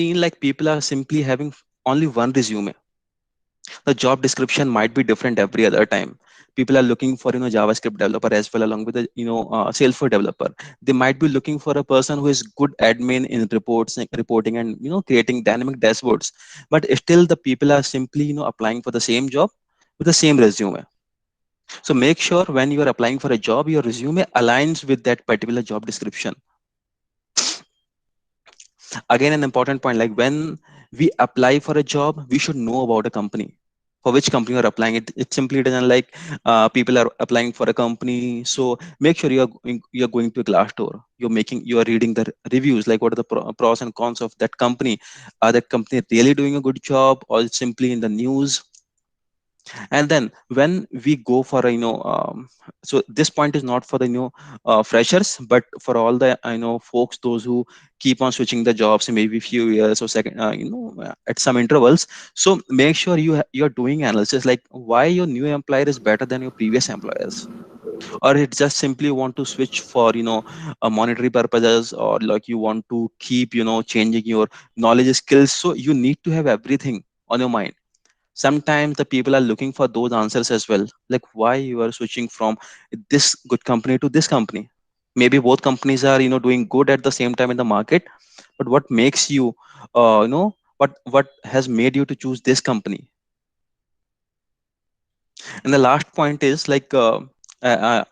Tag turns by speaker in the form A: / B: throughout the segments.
A: seen like people are simply having only one resume. The job description might be different every other time. People are looking for JavaScript developer as well, along with the Salesforce developer. They might be looking for a person who is good admin in reporting, and creating dynamic dashboards. But still the people are simply applying for the same job with the same resume. So make sure when you are applying for a job, your resume aligns with that particular job description. Again, an important point, like when we apply for a job, we should know about a company, for which company you're applying. It simply doesn't like people are applying for a company. So make sure you're going to a Glassdoor, you're reading the reviews, like what are the pros and cons of that company. Are that company really doing a good job, or it's simply in the news? And then when we go for a so this point is not for the freshers, but for all the folks, those who keep on switching the jobs in maybe few years or second at some intervals. So make sure you're doing analysis, like why your new employer is better than your previous employers, or it just simply want to switch for monetary purposes, or like you want to keep changing your knowledge skills. So you need to have everything on your mind. Sometimes the people are looking for those answers as well, like why you are switching from this good company to this company. Maybe both companies are doing good at the same time in the market, but what makes you what has made you to choose this company? And the last point is like I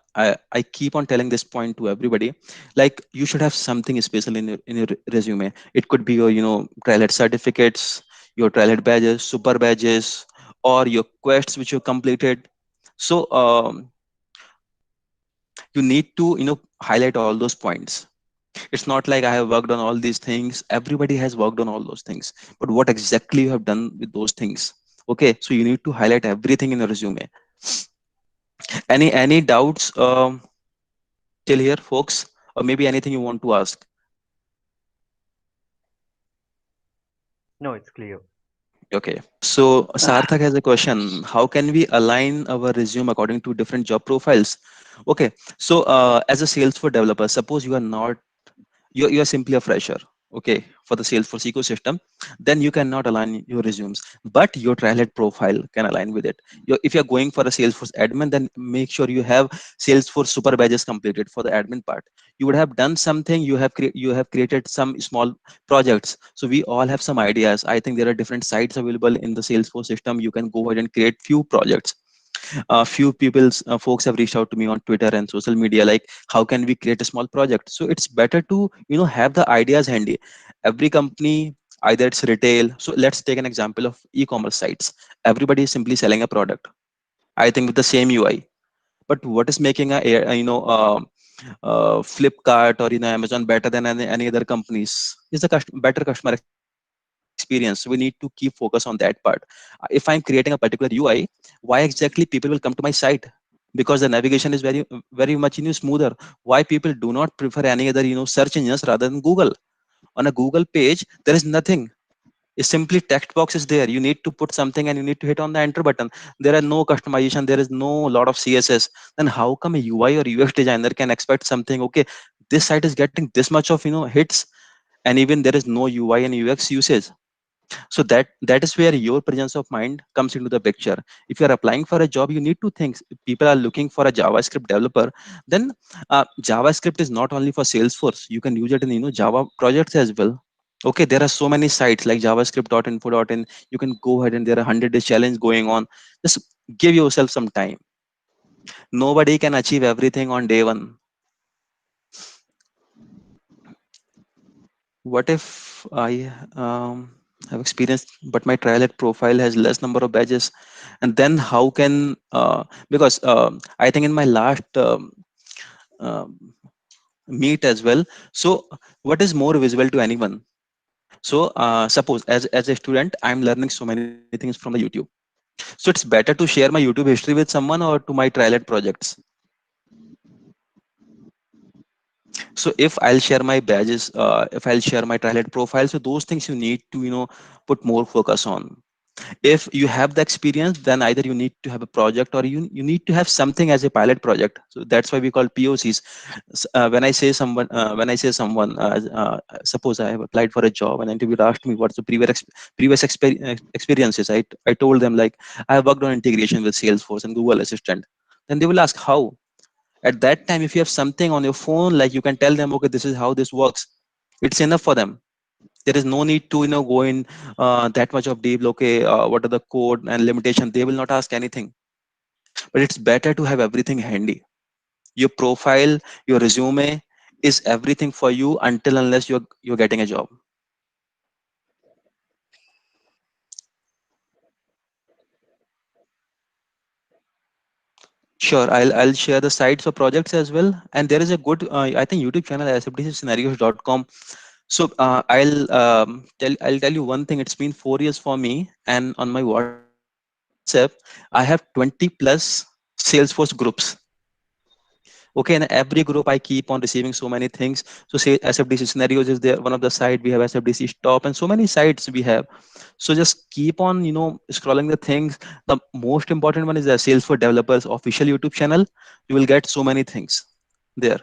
A: keep on telling this point to everybody, like you should have something special in your resume. It could be your Trailhead certificates, your Trailhead badges, super badges, or your quests which you completed. So you need to highlight all those points. It's not like I have worked on all these things. Everybody has worked on all those things, but what exactly you have done with those things? Okay, so you need to highlight everything in your resume. Any doubts till here, folks, or maybe anything you want to ask?
B: No, it's clear.
A: Okay, so Sarthak has a question: how can we align our resume according to different job profiles? Okay, so as a Salesforce developer, suppose you're simply a fresher, okay, for the Salesforce ecosystem. Then you cannot align your resumes, but your Trailhead profile can align with it. If you're going for a Salesforce admin, then make sure you have Salesforce super badges completed for the admin part. You would have done something, you have created some small projects. So we all have some ideas. I think there are different sites available in the Salesforce system. You can go ahead and create few projects. A few people's folks have reached out to me on Twitter and social media, like how can we create a small project? So it's better to have the ideas handy. Every company, either it's retail, so let's take an example of e-commerce sites. Everybody is simply selling a product, I think, with the same UI. But what is making Flipkart or Amazon better than any other companies is the better customer experience. So we need to keep focus on that part. If I'm creating a particular UI, why exactly people will come to my site? Because the navigation is very much smoother. Why people do not prefer any other search engines rather than Google? On a Google page, there is nothing. It's simply text box is there. You need to put something and you need to hit on the enter button. There are no customization. There is no lot of CSS. Then how come a UI or UX designer can expect something? Okay, this site is getting this much of hits, and even there is no UI and UX usage. So that is where your presence of mind comes into the picture. If you are applying for a job, you need to think people are looking for a JavaScript developer. Then JavaScript is not only for Salesforce. You can use it in Java projects as well. Okay, there are so many sites like javascript.info.in. You can go ahead, and there are 100-day challenge going on. Just give yourself some time. Nobody can achieve everything on day one. What if I have experience, but my Trialette profile has less number of badges? And then how can because I think in my last um meet as well. So what is more visible to anyone? So suppose as a student, I'm learning so many things from the YouTube. So it's better to share my YouTube history with someone or to my Trialette projects. So if I'll share my badges, if I'll share my Trialette profile, so those things you need to put more focus on. If you have the experience, then either you need to have a project, or you need to have something as a pilot project. So that's why we call POCs. When I say someone, suppose I have applied for a job and interviewer asked me what's the experiences. I told them like I have worked on integration with Salesforce and Google Assistant. Then they will ask how. At that time, if you have something on your phone, like you can tell them, okay, this is how this works. It's enough for them. There is no need to go in that much of deep. Okay, what are the code and limitation? They will not ask anything. But it's better to have everything handy. Your profile, your resume is everything for you until unless you're getting a job. Sure, I'll share the sites for projects as well. And there is a good I think YouTube channel, sfdcscenarios.com. So I'll tell you one thing. It's been 4 years for me, and on my WhatsApp I have 20 plus Salesforce groups. Okay, in every group I keep on receiving so many things. So say SFDC scenarios is there, one of the site. We have SFDC stop and so many sites we have. So just keep on scrolling the things. The most important one is the Salesforce developers official YouTube channel. You will get so many things there.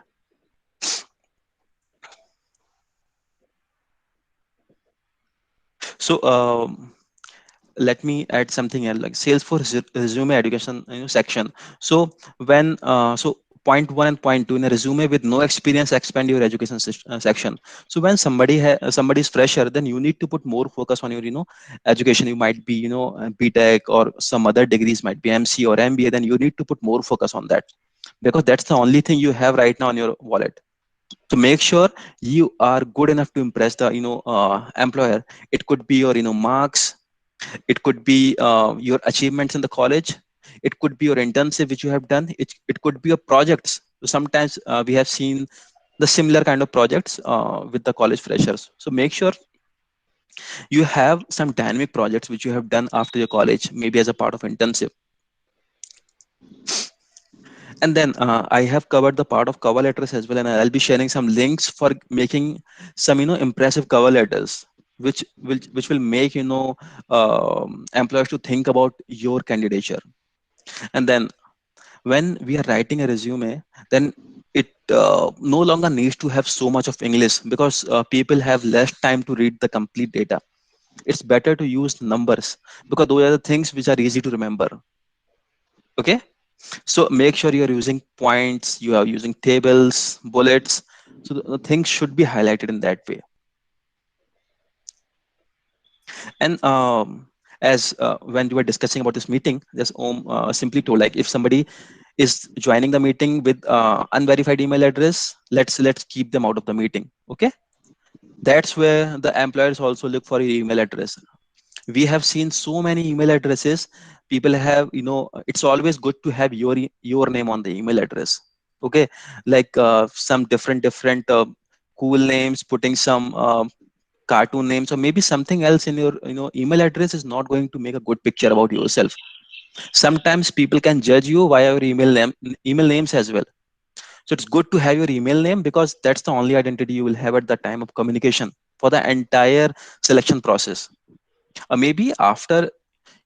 A: So let me add something else, like Salesforce resume education section. So when point one and point two in a resume with no experience, expand your education section. So when somebody is fresher, then you need to put more focus on your education. You might be BTech, or some other degrees might be MC or MBA. Then you need to put more focus on that, because that's the only thing you have right now on your wallet. So make sure you are good enough to impress the employer. It could be your marks, it could be your achievements in the college, it could be your internship which you have done, it could be your projects. So sometimes we have seen the similar kind of projects with the college freshers. So make sure you have some dynamic projects which you have done after your college, maybe as a part of internship. And then I have covered the part of cover letters as well, and I'll be sharing some links for making some impressive cover letters, which will make employers to think about your candidature. And then when we are writing a resume, then it no longer needs to have so much of English, because people have less time to read the complete data. It's better to use numbers, because those are the things which are easy to remember. Okay, so make sure you're using points, you are using tables, bullets. So the things should be highlighted in that way. And as when we were discussing about this meeting, just simply told, like if somebody is joining the meeting with unverified email address, let's keep them out of the meeting. Okay, that's where the employers also look for your email address. We have seen so many email addresses. People have, it's always good to have your name on the email address. Okay, like some different cool names, putting some cartoon names, or maybe something else in your email address is not going to make a good picture about yourself. Sometimes people can judge you via your email names as well. So it's good to have your email name, because that's the only identity you will have at the time of communication for the entire selection process. Or maybe after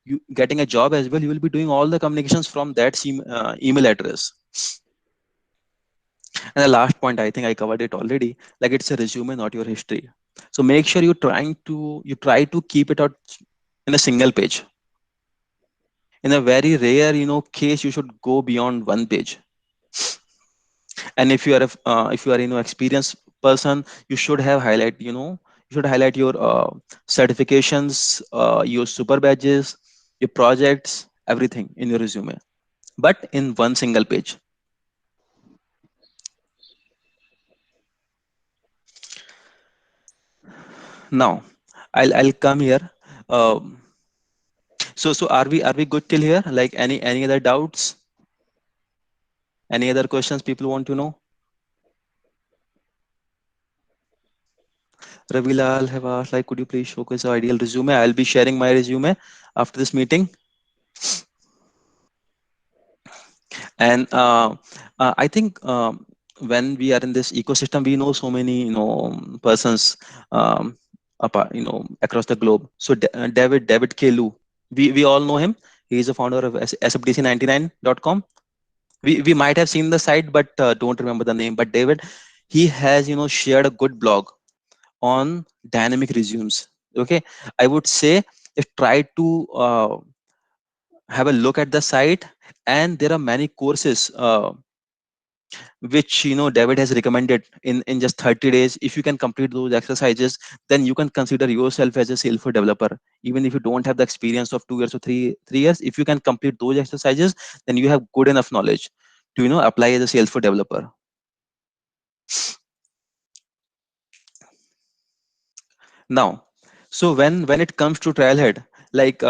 A: you getting a job as well, you will be doing all the communications from that email address. And the last point, I think I covered it already, like it's a resume, not your history. So make sure you try to keep it out in a single page. In a very rare case, you should go beyond one page. And if you are experienced person, you should have highlight you should highlight your certifications, your super badges, your projects, everything in your resume, but in one single page. Now I'll come here. So are we good till here? Like any other doubts, any other questions people want to know? Ravilal have asked, like, could you please showcase your ideal resume? I'll be sharing my resume after this meeting. And I think when we are in this ecosystem, we know so many persons, apart, across the globe. So David Kelu. We all know him. He is a founder of sfdc99.com. We might have seen the site, but don't remember the name. But David, he has shared a good blog on dynamic resumes. Okay, I would say just try to have a look at the site, and there are many courses which David has recommended in just 30 days. If you can complete those exercises, then you can consider yourself as a Salesforce developer. Even if you don't have the experience of 2 years or three years, if you can complete those exercises, then you have good enough knowledge to apply as a Salesforce developer. Now, so when it comes to Trailhead, like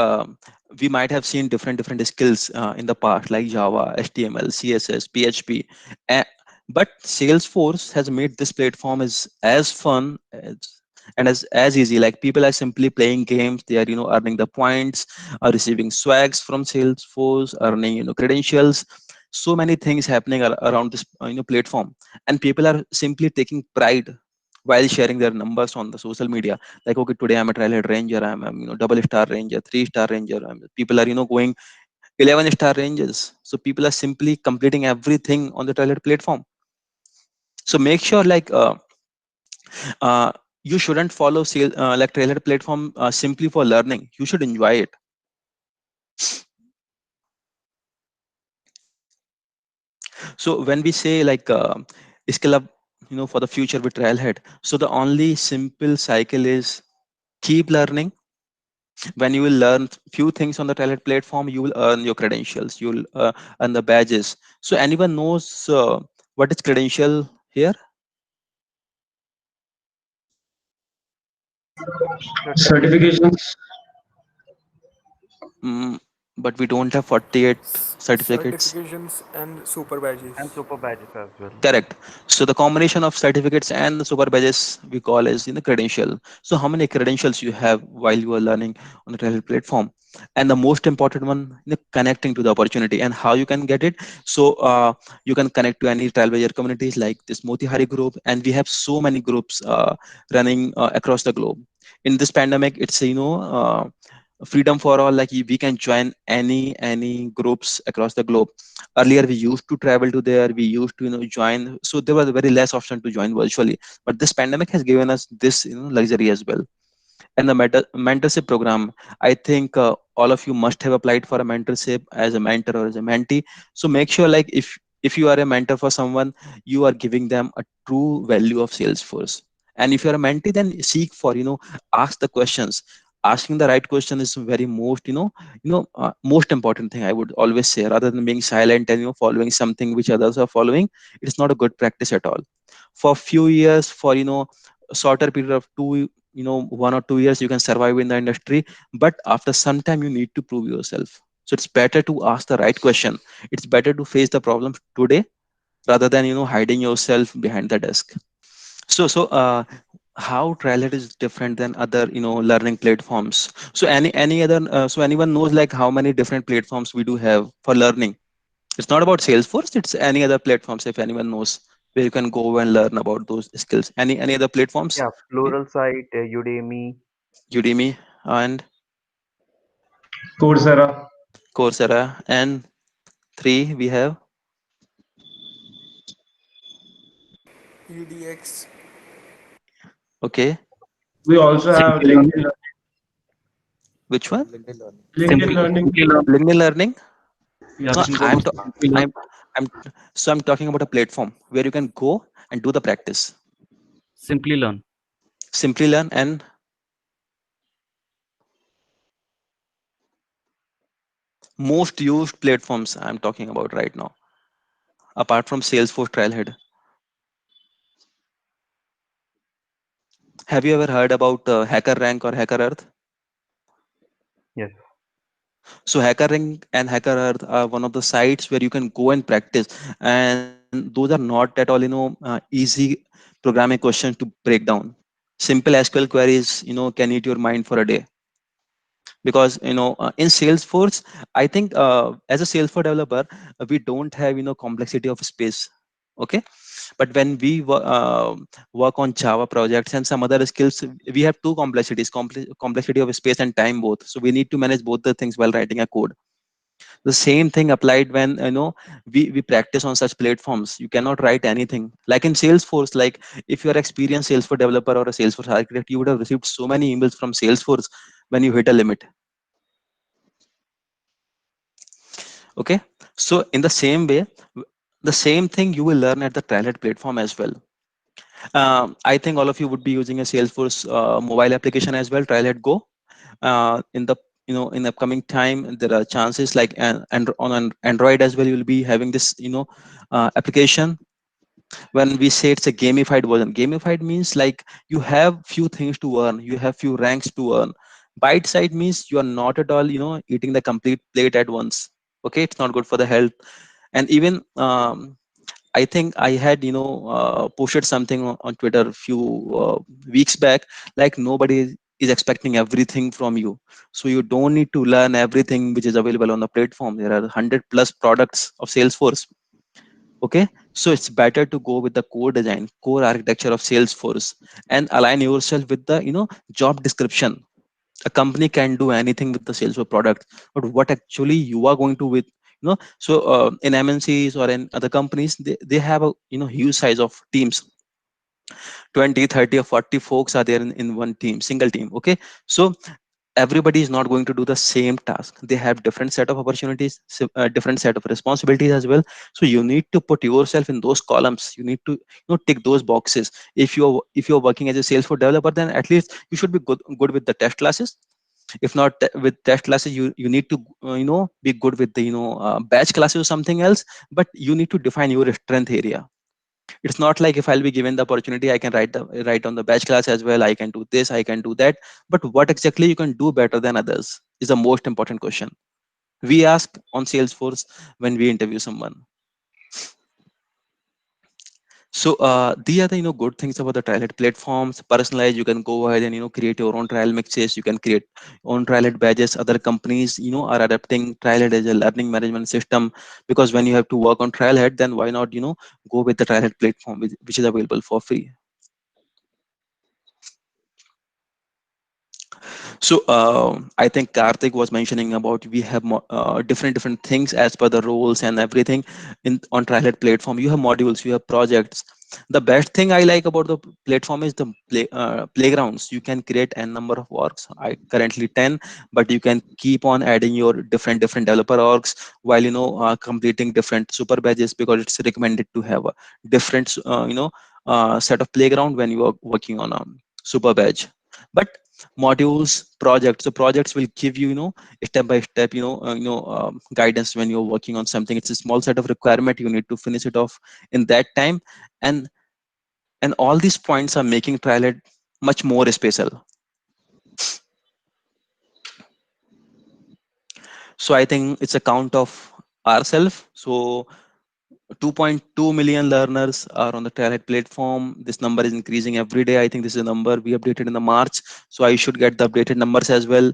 A: we might have seen different skills in the past, like Java, HTML, CSS, PHP, a- but Salesforce has made this platform as fun and as easy. Like people are simply playing games. They are earning the points, are receiving swags from Salesforce, earning credentials. So many things happening around this platform, and people are simply taking pride while sharing their numbers on the social media. Like, okay, today I'm a trailhead ranger, I'm double star ranger, 3 star ranger. People are going 11 star rangers. So people are simply completing everything on the trailhead platform. So make sure, like, uh, you shouldn't follow like trailhead platform simply for learning. You should enjoy it. So when we say like skill up for the future with trailhead, so the only simple cycle is keep learning. When you will learn few things on the talent platform, you will earn your credentials, you will earn the badges. So anyone knows what is credential here?
B: Certificates
C: Certifications.
A: mm, but we don't have 48 certificates.
D: Certifications and super badges.
B: and super badges as well.
A: Correct. So the combination of certificates and the super badges we call as credential. So how many credentials you have while you are learning on the Trailhead platform? And the most important one, connecting to the opportunity and how you can get it. So you can connect to any Trailblazer communities like this Motihari group, and we have so many groups running across the globe. In this pandemic, it's freedom for all. Like we can join any groups across the globe. Earlier we used to travel to there, we used to join, so there was very less option to join virtually. But this pandemic has given us this luxury as well. And the mentorship program, I think all of you must have applied for a mentorship as a mentor or as a mentee. So make sure, like, if you are a mentor for someone, you are giving them a true value of Salesforce. And if you're a mentee, then seek for ask the questions. Asking the right question is very most most important thing, I would always say, rather than being silent and following something which others are following. It's not a good practice at all. For few years, for a shorter period of 1 or 2 years, you can survive in the industry. But after some time, you need to prove yourself. So it's better to ask the right question. It's better to face the problems today rather than hiding yourself behind the desk. So how Trailhead is different than other learning platforms? So any other so anyone knows like how many different platforms we do have for learning? It's not about Salesforce, it's any other platforms. If anyone knows where you can go and learn about those skills, any other platforms?
B: Yeah, Pluralsight, Udemy.
A: Udemy and
C: Coursera.
A: Coursera. And three we have.
D: EDX.
A: Okay,
C: We also have
E: Simply learn.
C: LinkedIn,
A: which one?
C: LinkedIn Learning.
E: Simply learn.
A: LinkedIn Learning.
E: Yeah,
A: No,
E: we can go with simply learn.
A: I'm so I'm talking about a platform where you can go and do the practice.
E: Simply learn.
A: Simply Learn and most used platforms I'm talking about right now, apart from Salesforce Trailhead. Have you ever heard about Hacker Rank or Hacker Earth?
B: Yes.
A: So Hacker Rank and Hacker Earth are one of the sites where you can go and practice, and those are not at all easy programming questions to break down. Simple SQL queries can eat your mind for a day. Because in Salesforce, I think as a Salesforce developer, we don't have complexity of space. Okay, But when we work on Java projects and some other skills, we have two complexities, complexity of space and time both, so we need to manage both the things while writing a code. The same thing applied when we practice on such platforms. You cannot write anything like in Salesforce. Like if you are experienced Salesforce developer or a Salesforce architect, you would have received so many emails from Salesforce when you hit a limit. Okay, so in the same way, the same thing you will learn at the Trailhead platform as well. I think all of you would be using a Salesforce mobile application as well, Trailhead Go. In the in the upcoming time, there are chances like on an Android as well, you'll be having this application. When we say it's a gamified version, gamified means like you have few things to earn, you have few ranks to earn. Bite side means you are not at all eating the complete plate at once. Okay, it's not good for the health. And even I think I had posted something on Twitter a few weeks back, like nobody is expecting everything from you. So you don't need to learn everything which is available on the platform. There are 100 plus products of Salesforce. Okay, so it's better to go with the core design, core architecture of Salesforce, and align yourself with the job description. A company can do anything with the Salesforce product, but what actually you are going to with so in MNCs or in other companies, they have a huge size of teams. 20, 30, or 40 folks are there in one team, single team. Okay, so everybody is not going to do the same task. They have different set of opportunities, different set of responsibilities as well. So you need to put yourself in those columns. You need to tick those boxes. If you're working as a Salesforce developer, then at least you should be good with the test classes. If not with test classes, you need to be good with the batch classes or something else. But you need to define your strength area. It's not like if I'll be given the opportunity, I can write on the batch class as well, I can do this, I can do that. But what exactly you can do better than others is the most important question we ask on Salesforce when we interview someone. So these are the good things about the Trailhead platforms. Personalize, you can go ahead and create your own trial mixes. You can create own Trailhead badges. Other companies are adapting Trailhead as a learning management system, because when you have to work on Trailhead, then why not go with the Trailhead platform, which is available for free. So I think Karthik was mentioning about we have different things as per the roles and everything in on Trailhead platform. You have modules, you have projects. The best thing I like about the platform is the playgrounds. You can create n number of orgs. I currently 10, but you can keep on adding your different developer orgs while completing different super badges, because it's recommended to have a different set of playground when you are working on a super badge. But modules, projects, so projects will give you step by step guidance when you're working on something. It's a small set of requirement, you need to finish it off in that time. And and all these points are making Trailhead much more special. So I think it's a count of ourselves. So 2.2 million learners are on the Trailhead platform. This number is increasing every day. I think this is a number we updated in the March, so I should get the updated numbers as well.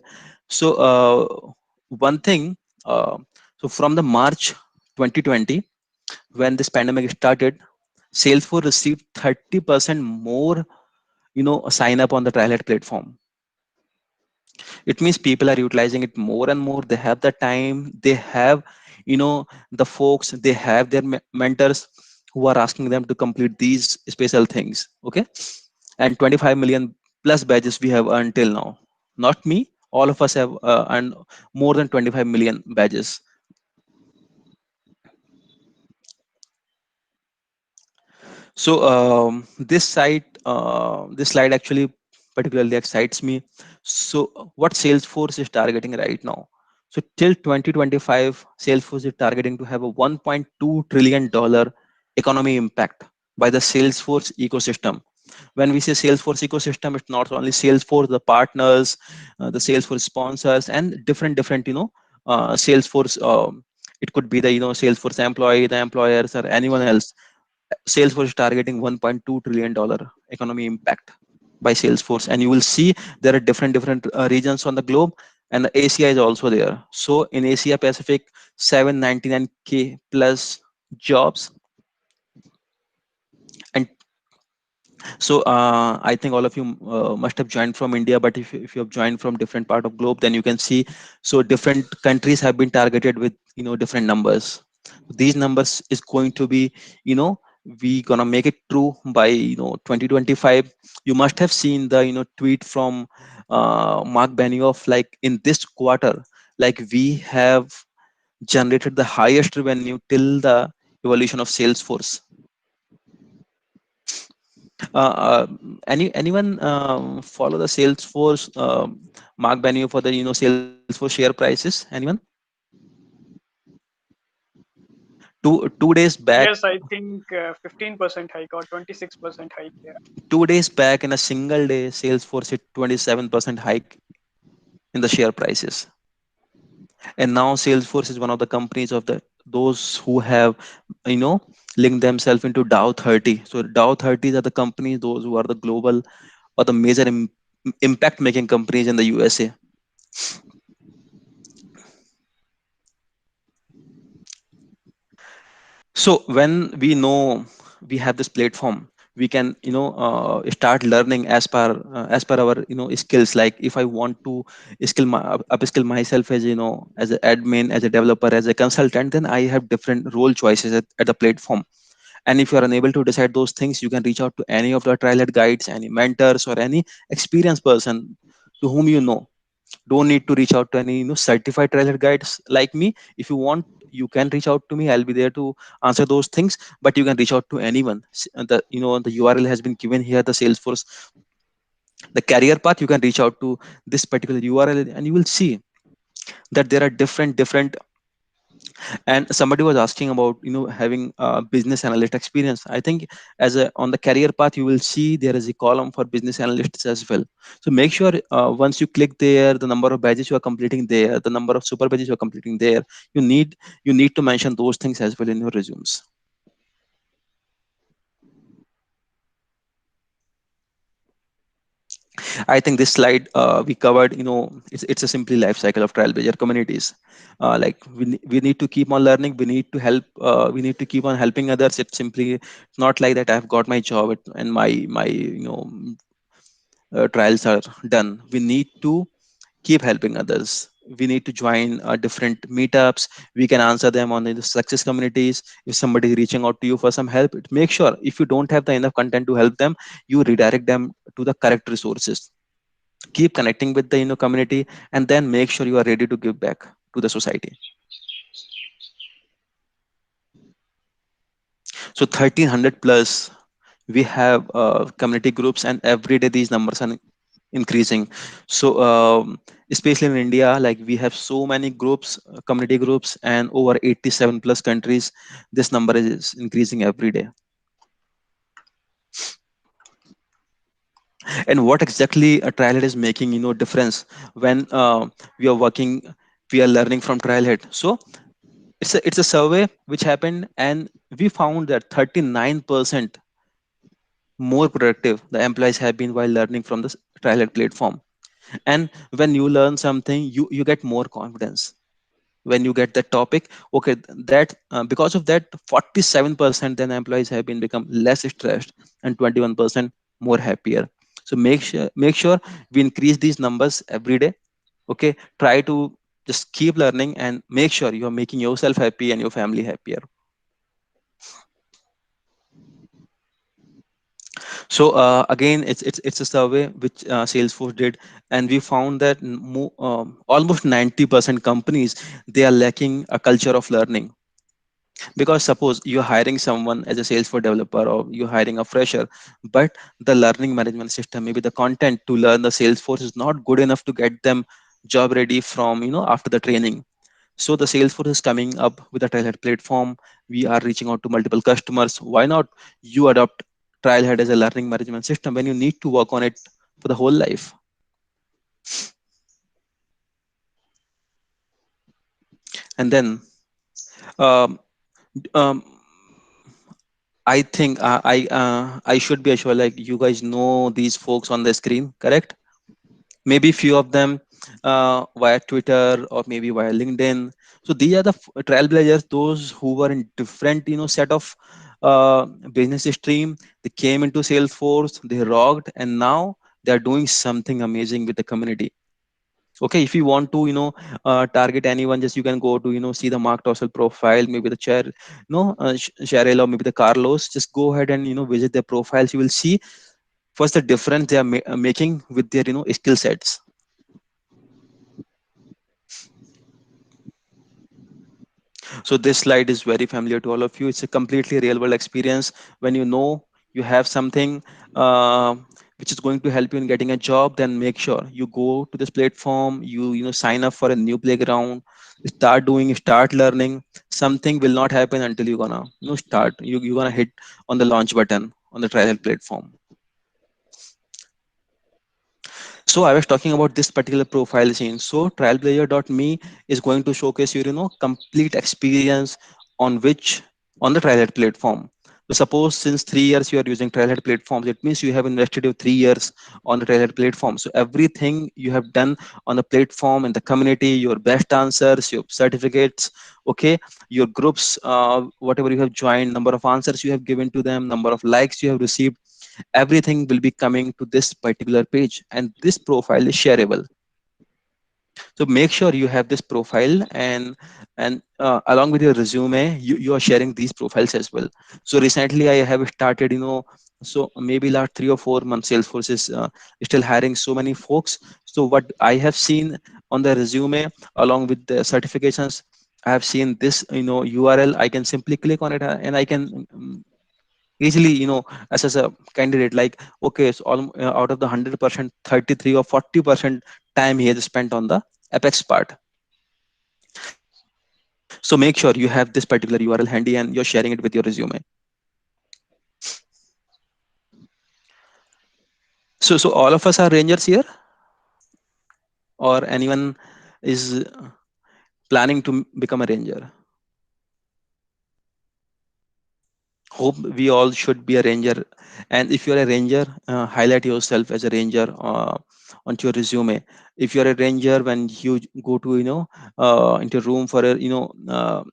A: So one thing, uh, so from the March 2020, when this pandemic started, Salesforce received 30% more sign up on the Trailhead platform. It means people are utilizing it more and more. They have the time, they have the folks, they have their mentors who are asking them to complete these special things. Okay, and 25 million plus badges we have earned till now. Not me, all of us have earned more than 25 million badges. So this slide actually particularly excites me. So what Salesforce is targeting right now? So till 2025, Salesforce is targeting to have a 1.2 trillion dollar economy impact by the Salesforce ecosystem. When we say Salesforce ecosystem, it's not only Salesforce, the partners, the Salesforce sponsors, and different Salesforce. It could be the Salesforce employee, the employers, or anyone else. Salesforce is targeting 1.2 trillion dollar economy impact by Salesforce, and you will see there are different regions on the globe, and Asia is also there. So in Asia Pacific, 799k plus jobs. So I think all of you must have joined from India, but if you have joined from different part of globe, then you can see, so different countries have been targeted with different numbers. These numbers is going to be, you know we gonna make it true by 2025. You must have seen the tweet from Mark Benioff, like in this quarter, like we have generated the highest revenue till the evolution of Salesforce. Anyone follow the Salesforce, Mark Benioff, for the Salesforce share prices? Anyone? 2 days back,
F: Yes, I think 15% hike or 26% hike. Yeah.
A: 2 days back, in a single day, Salesforce hit 27% hike in the share prices. And now Salesforce is one of the companies of the those who have you know linked themselves into Dow 30. So Dow 30s are the companies, those who are the global or the major impact making companies in the USA. So when we know we have this platform, we can start learning as per our skills. Like if I want to upskill myself as as an admin, as a developer, as a consultant, then I have different role choices at the platform. And if you are unable to decide those things, you can reach out to any of the trial guides, any mentors, or any experienced person to whom you know. Don't need to reach out to any certified trailhead guides like me. If you want, you can reach out to me. I'll be there to answer those things. But you can reach out to anyone. The URL has been given here, the Salesforce, the career path. You can reach out to this particular URL, and you will see that there are different. And somebody was asking about having business analyst experience. I think as a on the career path, you will see there is a column for business analysts as well. So make sure, once you click there, the number of badges you are completing there, the number of super badges you are completing there, you need to mention those things as well in your resumes. I think this slide, we covered, it's a simply life cycle of trailblazer communities. Like we need to keep on learning. We need to help. We need to keep on helping others. It's simply not like that I've got my job and my trials are done. We need to keep helping others. We need to join different meetups. We can answer them on the success communities. If somebody is reaching out to you for some help, make sure if you don't have the enough content to help them, you redirect them to the correct resources. Keep connecting with the community, and then make sure you are ready to give back to the society. So 1300 plus, we have community groups, and every day these numbers are increasing. So especially in India, like we have so many groups, community groups, and over 87 plus countries. This number is increasing every day. And what exactly a trailhead is making difference when we are working, we are learning from trailhead. So it's a survey which happened, and we found that 39% more productive the employees have been while learning from the trailhead platform. And when you learn something, you get more confidence when you get that topic. Okay, that because of that, 47% then employees have been become less stressed, and 21% more happier. So make sure we increase these numbers every day. Okay, try to just keep learning, and make sure you are making yourself happy and your family happier. So again, it's a survey which Salesforce did, and we found that almost 90% companies, they are lacking a culture of learning. Because suppose you're hiring someone as a Salesforce developer, or you're hiring a fresher, but the learning management system, maybe the content to learn the Salesforce is not good enough to get them job ready from after the training. So the Salesforce is coming up with a Trailhead platform. We are reaching out to multiple customers. Why not you adopt Trailhead as a learning management system when you need to work on it for the whole life? And then um, um, I think I should be sure, like you guys know these folks on the screen, correct? Maybe few of them via Twitter, or maybe via LinkedIn. So these are the trailblazers, those who were in different set of business stream. They came into Salesforce, they rocked, and now they are doing something amazing with the community. Okay, if you want to target anyone, just you can go to see the Mark Tossel profile, maybe the chair Cheryl, or maybe the Carlos. Just go ahead and visit their profiles. You will see first the difference they are making with their skill sets. So this slide is very familiar to all of you. It's a completely real world experience. When you know you have something uh, which is going to help you in getting a job, then make sure you go to this platform. You sign up for a new playground. Start doing, start learning. Something will not happen until you're gonna start. You're gonna hit on the launch button on the trial platform. So I was talking about this particular profile scene. So trialplayer.me is going to showcase your complete experience on which on the Trailhead platform. So suppose since 3 years you are using Trailhead platforms, it means you have invested your 3 years on the Trailhead platform. So everything you have done on the platform in the community, your best answers, your certificates, okay, your groups, whatever you have joined, number of answers you have given to them, number of likes you have received, everything will be coming to this particular page, and this profile is shareable. So make sure you have this profile, and along with your resume you are sharing these profiles as well. So recently I have started, so maybe last 3 or 4 months Salesforce is still hiring so many folks. So what I have seen on the resume along with the certifications, I have seen this URL. I can simply click on it, and I can easily assess a candidate, like, okay, so out of the 100%, 33 or 40% time he has spent on the apex part. So make sure you have this particular URL handy and you're sharing it with your resume. So all of us are rangers here, or anyone is planning to become a ranger? Hope we all should be a ranger. And if you're a ranger, highlight yourself as a ranger onto your resume. If you're a ranger, when you go to into a room for a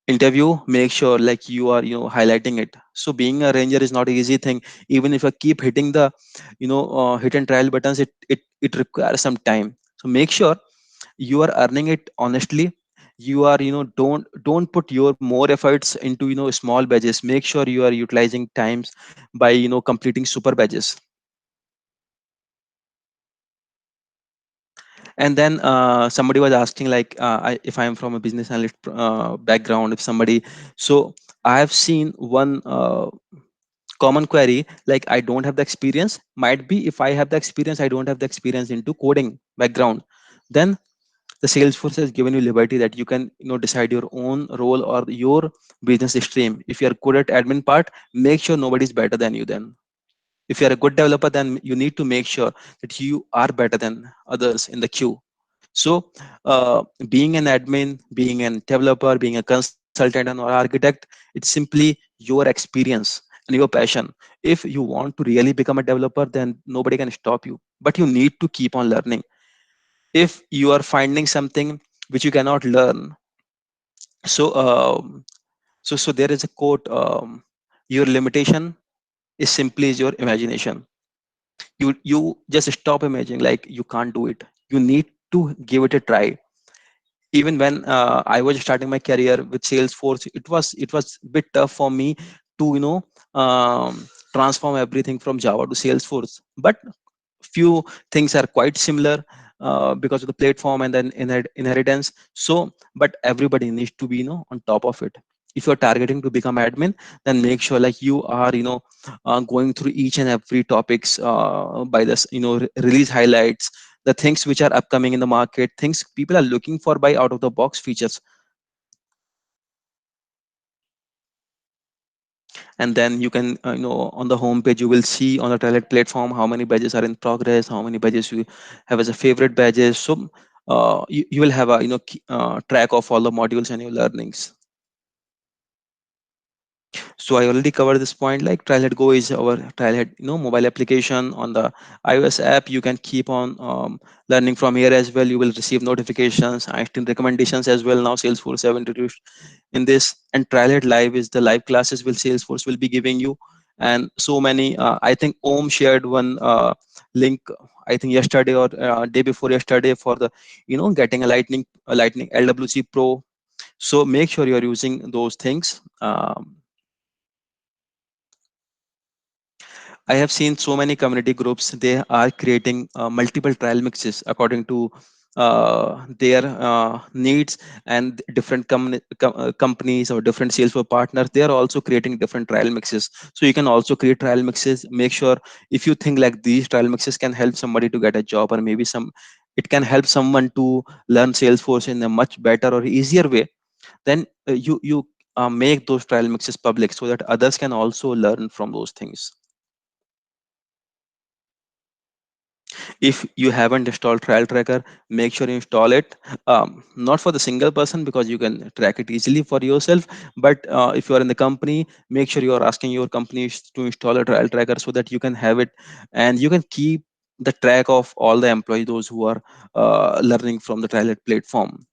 A: interview, make sure like you are highlighting it. So being a ranger is not an easy thing. Even if I keep hitting the hit and trial buttons, it requires some time. So make sure you are earning it honestly. You are don't put your more efforts into small badges. Make sure you are utilizing times by completing super badges. And then somebody was asking, like, if I am from a business analyst background, if somebody, so I have seen one common query, like, I don't have the experience. Might be if I have the experience, I don't have the experience into coding background. Then the Salesforce has given you liberty that you can decide your own role or your business stream. If you are good at admin part, make sure nobody is better than you. Then if you are a good developer, then you need to make sure that you are better than others in the queue. So being an admin, being a developer, being a consultant or architect, it's simply your experience and your passion. If you want to really become a developer, then nobody can stop you, but you need to keep on learning. If you are finding something which you cannot learn, so so there is a quote, your limitation is simply is your imagination. You just stop imagining like you can't do it. You need to give it a try. Even when I was starting my career with Salesforce, it was a bit tough for me to transform everything from Java to Salesforce. But few things are quite similar because of the platform and then inheritance. So but everybody needs to be on top of it. If you're targeting to become admin, then make sure like you are going through each and every topics by this release highlights, the things which are upcoming in the market, things people are looking for by out of the box features. And then you can on the home page you will see on the Talent platform how many badges are in progress, how many badges you have as a favorite badges. So you will have a track of all the modules and your learnings. So I already covered this point. Like Trailhead Go is our Trailhead, mobile application on the iOS app. You can keep on learning from here as well. You will receive notifications, Einstein recommendations as well. Now Salesforce have introduced in this, and Trailhead Live is the live classes will Salesforce will be giving you, and so many. I think Om shared one link. I think yesterday or day before yesterday for the getting a Lightning LWC Pro. So make sure you are using those things. I have seen so many community groups. They are creating multiple trial mixes according to their needs, and different companies or different sales for partners. They are also creating different trial mixes. So you can also create trial mixes. Make sure if you think like these trial mixes can help somebody to get a job, or maybe it can help someone to learn Salesforce in a much better or easier way. Then you make those trial mixes public so that others can also learn from those things. If you haven't installed Trial Tracker, make sure you install it. Not for the single person, because you can track it easily for yourself, but if you are in the company, make sure you are asking your companies to install a Trial Tracker so that you can have it, and you can keep the track of all the employees, those who are learning from the Trial platform.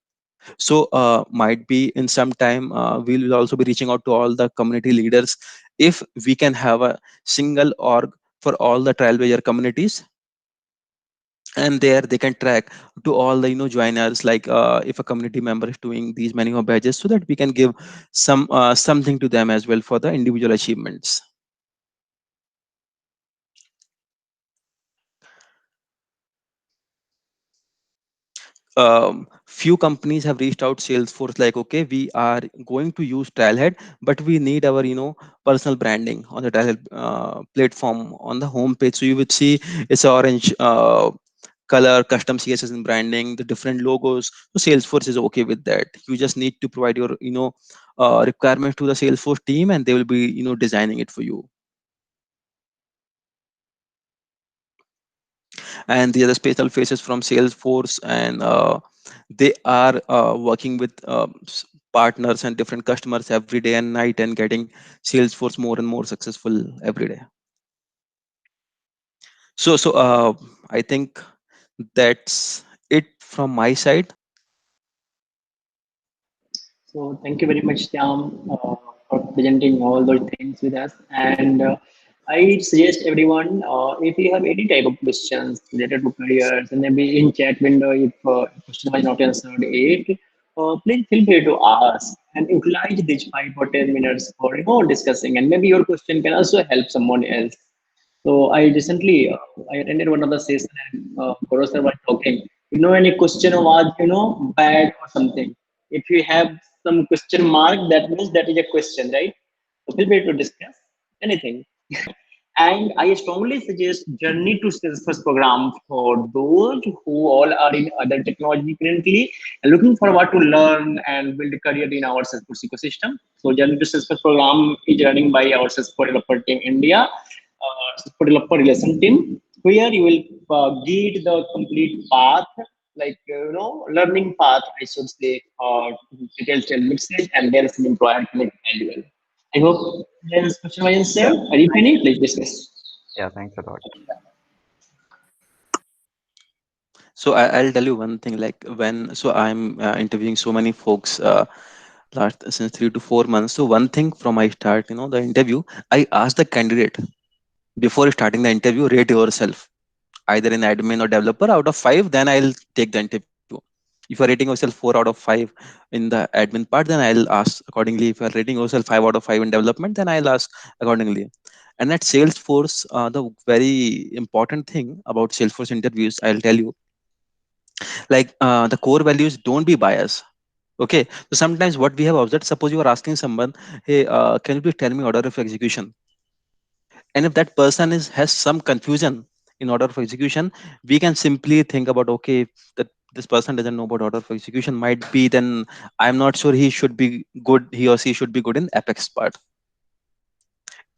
A: So might be in some time we will also be reaching out to all the community leaders. If we can have a single org for all the Trailblazer communities, and there they can track to all the joiners, like if a community member is doing these many more badges, so that we can give something to them as well for the individual achievements. Few companies have reached out Salesforce like, okay, we are going to use Trailhead, but we need our personal branding on the Trailhead platform on the home page. So you would see it's orange color, custom CSS and branding, the different logos. So Salesforce is okay with that. You just need to provide your requirements to the Salesforce team, and they will be designing it for you. And the other special faces from Salesforce, and they are working with partners and different customers every day and night, and getting Salesforce more and more successful every day. So I think that's it from my side.
G: So thank you very much, Shyam, for presenting all those things with us. And I suggest everyone, if you have any type of questions related to careers, and maybe in chat window, if question was not answered, please feel free to ask and utilize these 5 or 10 minutes for discussing. And maybe your question can also help someone else. So I recently I attended one of the session, and Gaurav sir was talking. Any question was bad or something. If you have some question mark, that means that is a question, right? So feel free to discuss anything. And I strongly suggest Journey to Salesforce program for those who all are in other technology currently and looking forward to learn and build a career in our Salesforce ecosystem. So Journey to Salesforce program is running by our Salesforce developer team India, Salesforce developer relation team, where you will guide the complete path, like learning path, I should say, details and mixes, and then some employer connect as well. I hope there's question was answered.
B: Yeah,
G: Are you finished? Let's discuss.
B: yeah, thanks a lot.
A: So I'll tell you one thing, like when so I'm interviewing so many folks last since 3 to 4 months. So one thing from I start, the interview, I ask the candidate before starting the interview, rate yourself either in admin or developer out of 5, then I'll take the interview. If you're rating yourself 4 out of 5 in the admin part, then I'll ask accordingly. If you're rating yourself 5 out of 5 in development, then I'll ask accordingly. And at Salesforce, the very important thing about Salesforce interviews, I'll tell you, like the core values, don't be biased. Okay, so sometimes what we have observed, suppose you are asking someone, hey, can you please tell me order of execution? And if that person has some confusion in order of execution, we can simply think about, okay, that this person doesn't know about order of execution, might be then I'm not sure he or she should be good in Apex part.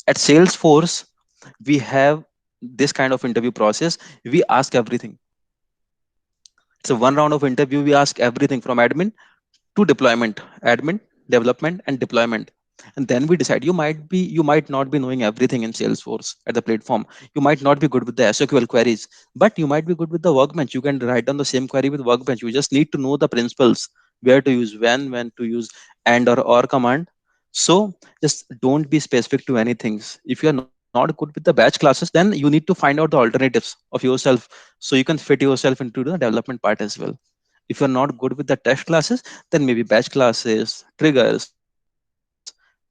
A: At Salesforce, we have this kind of interview process. We ask everything. It's a one round of interview. We ask everything from admin to deployment, admin, development, and deployment. and then we decide. You might not be knowing everything in Salesforce at the platform. You might not be good with the SQL queries, but you might be good with the Workbench. You can write down the same query with Workbench. You just need to know the principles, where to use when to use and or command. So just don't be specific to anything. If you are not good with the batch classes, then you need to find out the alternatives of yourself, so you can fit yourself into the development part as well. If you're not good with the test classes, then maybe batch classes, triggers.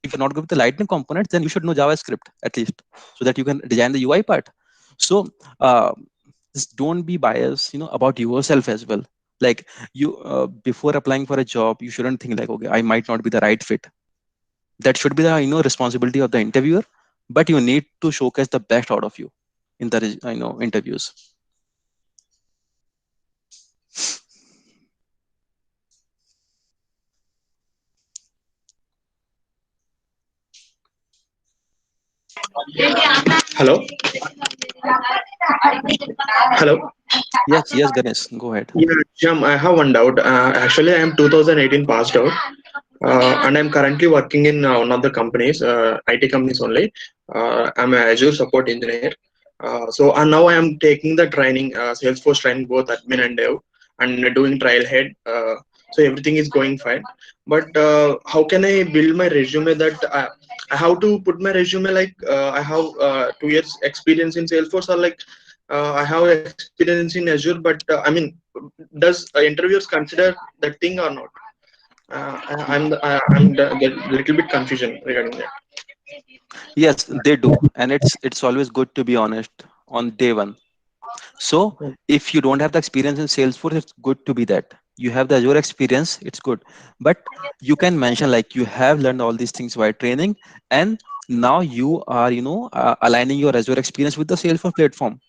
A: If you're not good with the Lightning components, then you should know JavaScript at least, so that you can design the UI part. So just don't be biased, about yourself as well. Like, before applying for a job, you shouldn't think like, okay, I might not be the right fit. That should be the responsibility of the interviewer, but you need to showcase the best out of you in the interviews.
H: Hello. Hello.
A: Yes, Ganesh, go ahead.
H: Yeah, Shyam, I have one doubt. Actually, I am 2018 passed out, and I'm currently working in one of the companies, IT companies only. I'm an Azure support engineer. And now I am taking the training, Salesforce training, both admin and dev, and doing trial head. So everything is going fine. But how can I build my resume that I have to put my resume like I have 2 years experience in Salesforce, or like I have experience in Azure, but I mean, does interviewers consider that thing or not? Get little bit confusion regarding that.
A: Yes, they do, and it's always good to be honest on day one. So if you don't have the experience in Salesforce, it's good to be that. You have the Azure experience, it's good. But you can mention like you have learned all these things while training, and now you are, aligning your Azure experience with the Salesforce platform.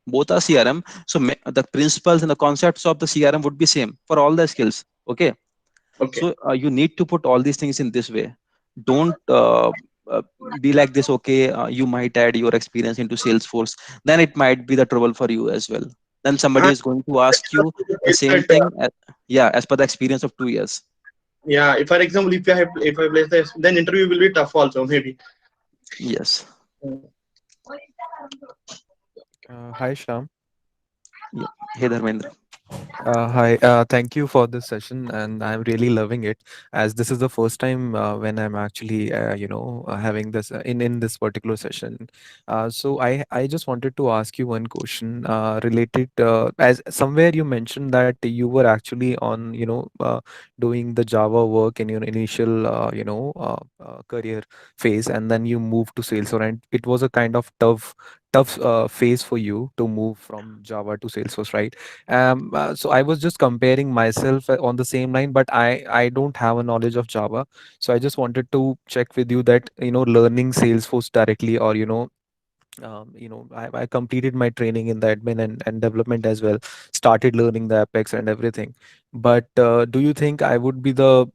A: Both are CRM, so the principles and the concepts of the CRM would be same for all the skills. Okay,
H: Okay.
A: so you need to put all these things in this way. Don't uh, be like this. Okay, you might add your experience into Salesforce, then it might be the trouble for you as well. Then somebody
H: And
A: is going to ask you the same
H: that,
A: thing, yeah, as per the experience of 2 years.
H: yeah, if for example, if I place this, then interview will be tough also maybe.
A: Yes.
I: Hi, Sham.
A: Yeah. Hey Dharmendra.
I: Hi. Thank you for this session, and I'm really loving it. As this is the first time when I'm actually, having this in this particular session. So I just wanted to ask you one question related. As somewhere you mentioned that you were actually on, doing the Java work in your initial, career phase, and then you moved to Salesforce, and it was a kind of tough phase for you to move from Java to Salesforce, right? So I was just comparing myself on the same line, but I don't have a knowledge of Java. So I just wanted to check with you that, learning Salesforce directly, or I completed my training in the admin and development as well, started learning the Apex and everything. But do you think I would be the,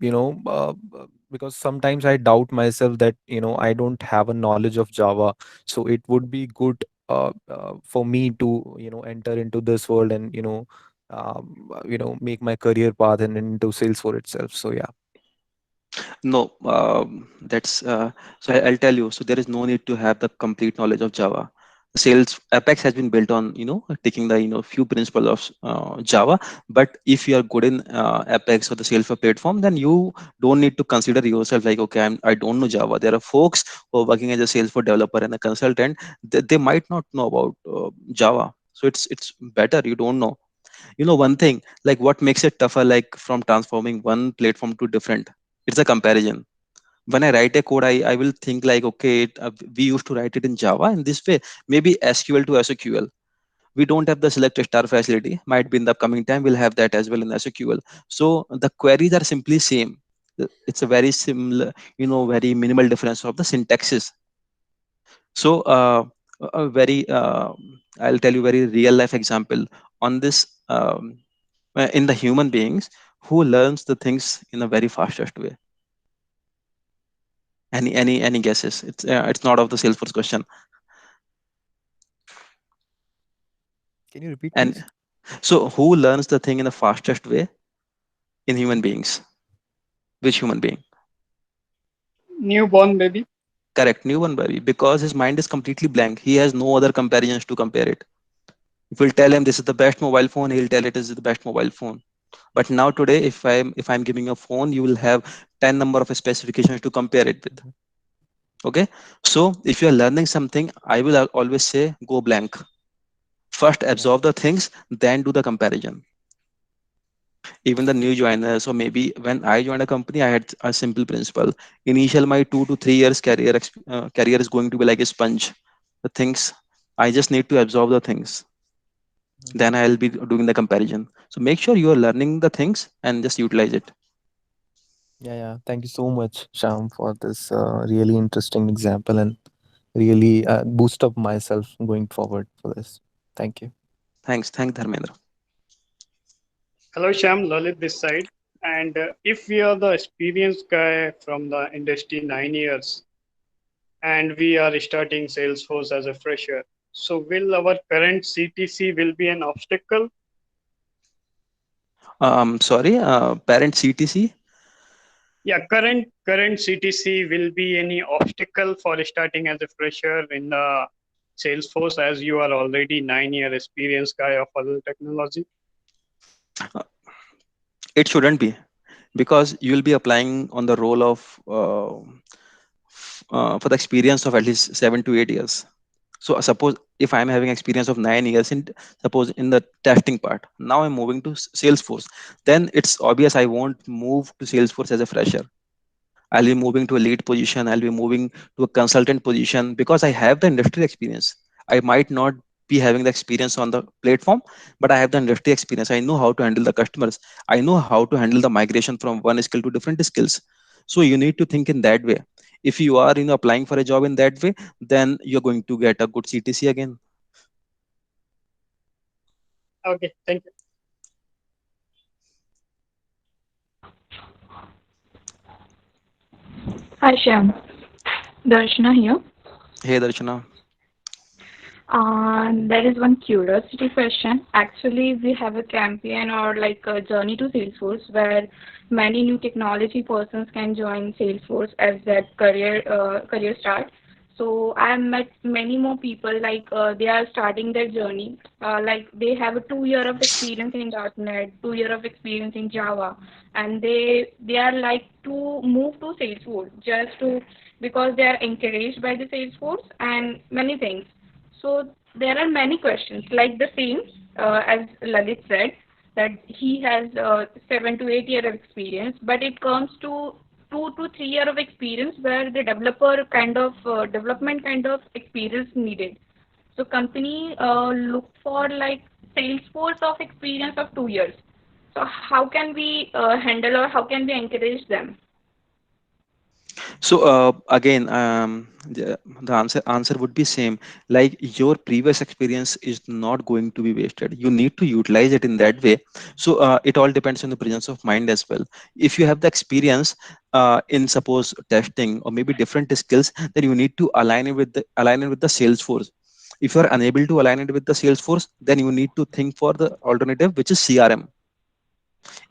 I: because sometimes I doubt myself that, I don't have a knowledge of Java, so it would be good for me to, enter into this world and, make my career path and into Salesforce itself. So yeah.
A: No, that's so I'll tell you. So there is no need to have the complete knowledge of Java. Sales Apex has been built on taking the few principles of Java. But if you are good in Apex or the Salesforce platform, then you don't need to consider yourself like, okay, I don't know Java. There are folks who are working as a Salesforce developer and a consultant. They might not know about Java. So it's better you don't know. One thing, like what makes it tougher, like from transforming one platform to different, it's a comparison. When I write a code, I will think like, okay, we used to write it in Java in this way, maybe SQL to SQL. We don't have the select star facility. Might be in the upcoming time we'll have that as well in SQL. So the queries are simply same. It's a very similar, very minimal difference of the syntaxes. So a very I'll tell you very real life example on this, in the human beings who learns the things in a very fastest way. Any guesses? It's not of the Salesforce question.
I: Can you repeat,
A: And
I: please?
A: so who learns the thing in the fastest way in human beings? Which human being?
F: Newborn baby.
A: Correct, newborn baby, because his mind is completely blank. He has no other comparisons to compare it. If we'll tell him this is the best mobile phone, he'll tell it is the best mobile phone. But now today, if I'm giving a phone, you will have 10 number of specifications to compare it with. Okay, so if you are learning something, I will always say go blank. First absorb the things, then do the comparison. Even the new joiners, or maybe when I joined a company, I had a simple principle. Initial my 2 to 3 years career is going to be like a sponge. The things I just need to absorb the things, then I'll be doing the comparison. So make sure you are learning the things and just utilize it.
I: Yeah. Thank you so much, Sham, for this really interesting example and really boost up myself going forward for this. Thank you.
A: Thanks, Dharmendra.
F: Hello, Sham. Lalit this side. And if we are the experienced guy from the industry 9 years, and we are starting Salesforce as a fresher, so will our current CTC will be an obstacle?
A: Sorry, parent CTC.
F: Yeah, current CTC will be any obstacle for starting as a fresher in the Salesforce, as you are already 9 year experienced guy of other technology?
A: It shouldn't be, because you will be applying on the role of for the experience of at least 7 to 8 years. So suppose if I'm having experience of 9 years in, suppose in the testing part, now I'm moving to Salesforce, then it's obvious I won't move to Salesforce as a fresher. I'll be moving to a lead position. I'll be moving to a consultant position because I have the industry experience. I might not be having the experience on the platform, but I have the industry experience. I know how to handle the customers. I know how to handle the migration from one skill to different skills. So you need to think in that way. If you are applying for a job in that way, then you're going to get a good CTC again.
F: Okay, thank you.
J: Hi, Shyam. Darshana here.
A: Hey Darshana.
J: There is one curiosity question. Actually, we have a campaign or like a journey to Salesforce where many new technology persons can join Salesforce as their career start. So I have met many more people like they are starting their journey. Like they have a 2 year of experience in .NET, 2 year of experience in Java, and they are like to move to Salesforce just to because they are encouraged by the Salesforce and many things. So there are many questions like the same as Lalit said that he has 7 to 8 year of experience, but it comes to 2 to 3 year of experience where the developer kind of development kind of experience needed. So company look for like Salesforce of experience of 2 years. So how can we handle or how can we encourage them?
A: So again, the answer would be same. Like your previous experience is not going to be wasted. You need to utilize it in that way. So it all depends on the presence of mind as well. If you have the experience in suppose testing or maybe different skills, then you need to align it with the Salesforce. If you are unable to align it with the Salesforce, then you need to think for the alternative, which is CRM.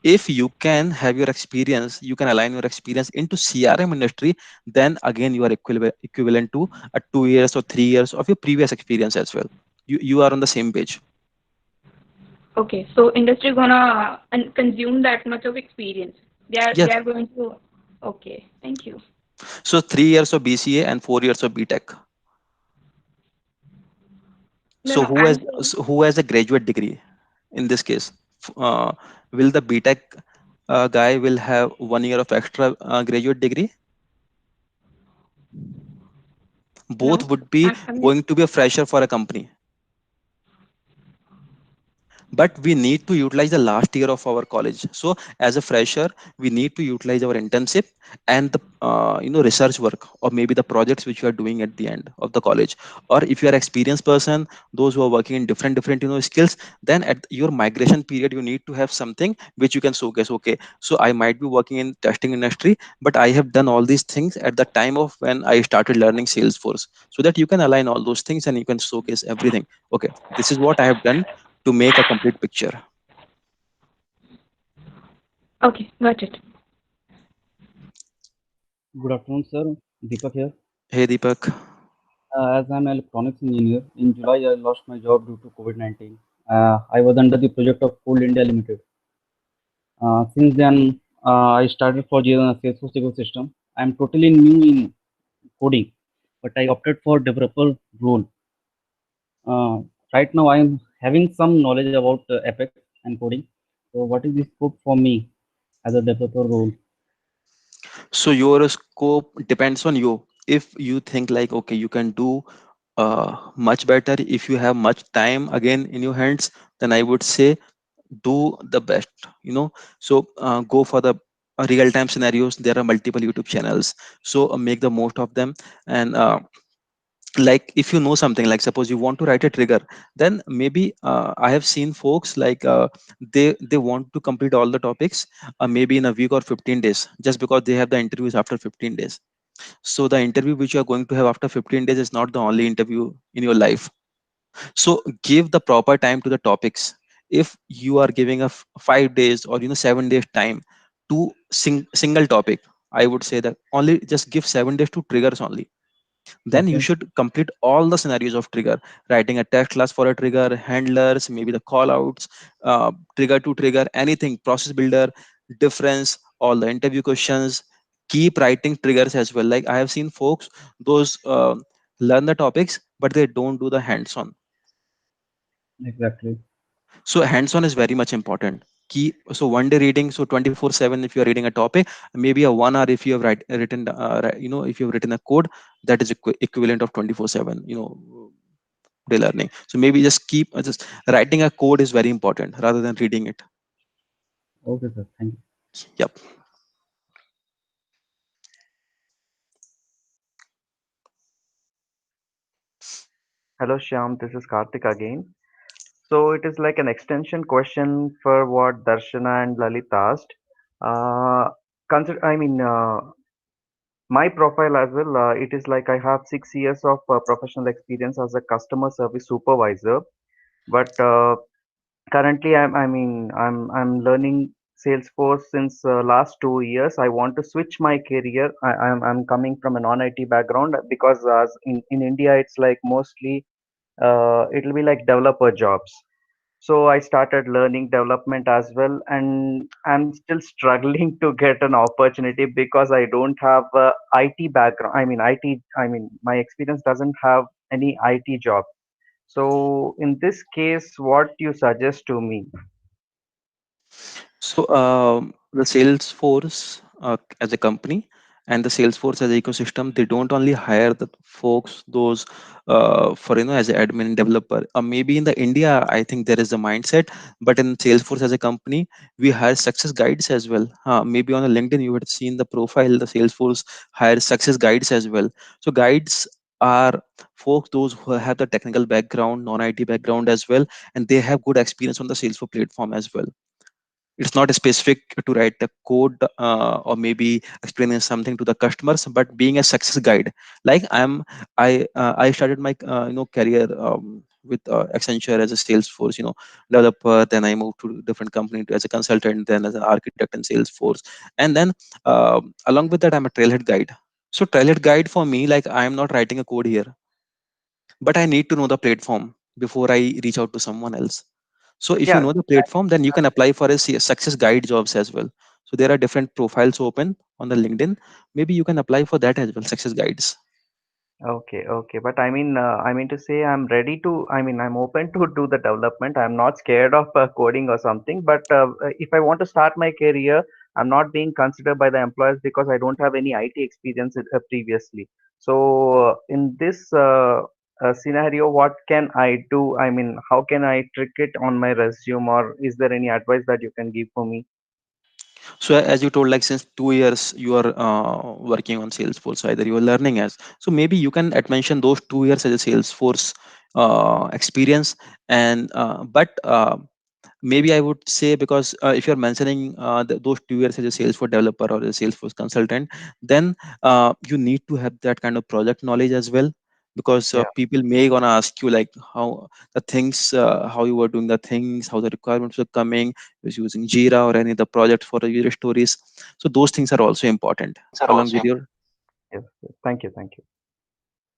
A: If you can have your experience, you can align your experience into CRM industry, then again you are equivalent to 2 years or 3 years of your previous experience as well. You are on the same page.
J: Okay, so industry gonna consume that much of experience. They
A: Yes.
J: are going to. Okay, thank you.
A: So 3 years of BCA and 4 years of BTech.
J: No,
A: So
J: no, I'm saying
A: who has a graduate degree in this case? Uh, will the BTech guy will have 1 year of extra graduate degree? Both
J: no.
A: would be
J: I'm
A: going to be a fresher for a company. But we need to utilize the last year of our college. So as a fresher, we need to utilize our internship and the research work, or maybe the projects which you are doing at the end of the college. Or if you are experienced person, those who are working in different skills, then at your migration period you need to have something which you can showcase. Okay, so I might be working in testing industry, but I have done all these things at the time of when I started learning Salesforce, so that you can align all those things and you can showcase everything. Okay, this is what I have done to make a complete picture.
J: okay. Got it.
K: Good afternoon, sir. Deepak here.
A: Hey Deepak.
K: As I'm an electronics engineer, in July I lost my job due to COVID-19. I was under the project of Coal India Limited. Since then, I started for the Salesforce ecosystem. I'm totally new in coding, but I opted for developer role. Uh, right now, I am having some knowledge about Apex and coding. So, what is the scope for me as a developer role?
A: So your scope depends on you. If you think like, okay, you can do much better if you have much time again in your hands, then I would say do the best. So go for the real time scenarios. There are multiple YouTube channels, so make the most of them. And like if you know something, like suppose you want to write a trigger, then maybe I have seen folks like they want to complete all the topics maybe in a week or 15 days, just because they have the interviews after 15 days. So the interview which you are going to have after 15 days is not the only interview in your life. So give the proper time to the topics. If you are giving a 5 days or 7 days time to single topic, I would say that only just give 7 days to triggers only. Then you
K: Okay,
A: should complete all the scenarios of trigger, writing a test class for a trigger, handlers, maybe the call outs, trigger to trigger, anything, process builder, difference, all the interview questions. Keep writing triggers as well. Like I have seen folks, those learn the topics but they don't do the hands on.
K: exactly.
A: So hands on is very much important. Keep, so one day reading, so 24/7 if you are reading a topic, maybe a 1 hour if you have written if you have written a code, that is equivalent of 24/7 day learning. So maybe just keep just writing a code is very important rather than reading it.
K: Okay, sir. Thank you.
A: Yep.
B: Hello, Shyam. This is Karthik again. So it is like an extension question for what Darshana and Lalit asked. Uh, I mean, my profile as well. It is like I have 6 years of professional experience as a customer service supervisor. But currently, I'm learning Salesforce since last 2 years. I want to switch my career. I'm coming from a non-IT background because in India, it's like mostly it'll be like developer jobs. So I started learning development as well, and I'm still struggling to get an opportunity because I don't have a IT background. I mean, IT. I mean, my experience doesn't have any IT job. So in this case, what you suggest to me?
A: So the Salesforce as a company and the Salesforce as an ecosystem, they don't only hire the folks those for as an admin developer. Maybe in the India, I think there is a mindset, but in Salesforce as a company, we hire success guides as well. Maybe on the LinkedIn, you would seen the profile. The Salesforce hires success guides as well. So guides are folks those who have the technical background, non-IT background as well, and they have good experience on the Salesforce platform as well. It's not specific to write the code or maybe explaining something to the customers, but being a success guide. Like I started my career with Accenture as a Salesforce developer. Then I moved to different company as a consultant, then as an architect in Salesforce. And then along with that, I'm a trailhead guide. So trailhead guide for me, like I am not writing a code here, but I need to know the platform before I reach out to someone else. So if you
B: Yeah,
A: know the platform, then you can apply for a success guide jobs as well. So there are different profiles open on the LinkedIn. Maybe you can apply for that as well, success guides.
B: okay, okay. But I mean to say I'm ready to, I'm open to do the development. I'm not scared of coding or something. But if I want to start my career, I'm not being considered by the employers because I don't have any IT experience previously. So in this scenario, what can I do? I mean, how can I trick it on my resume, or is there any advice that you can give for me?
A: So as you told, like since 2 years you are working on Salesforce, either you are learning as. So maybe you can mention those 2 years as a Salesforce experience. And but maybe I would say, because if you're mentioning those 2 years as a Salesforce developer or a Salesforce consultant, then you need to have that kind of project knowledge as well, because
B: Yeah.
A: people may gonna ask you like how the things, how you were doing the things, how the requirements were coming, was using Jira or any other project for the user stories. So those things are also important along with your.
B: Yes, yes. Thank you. Thank you.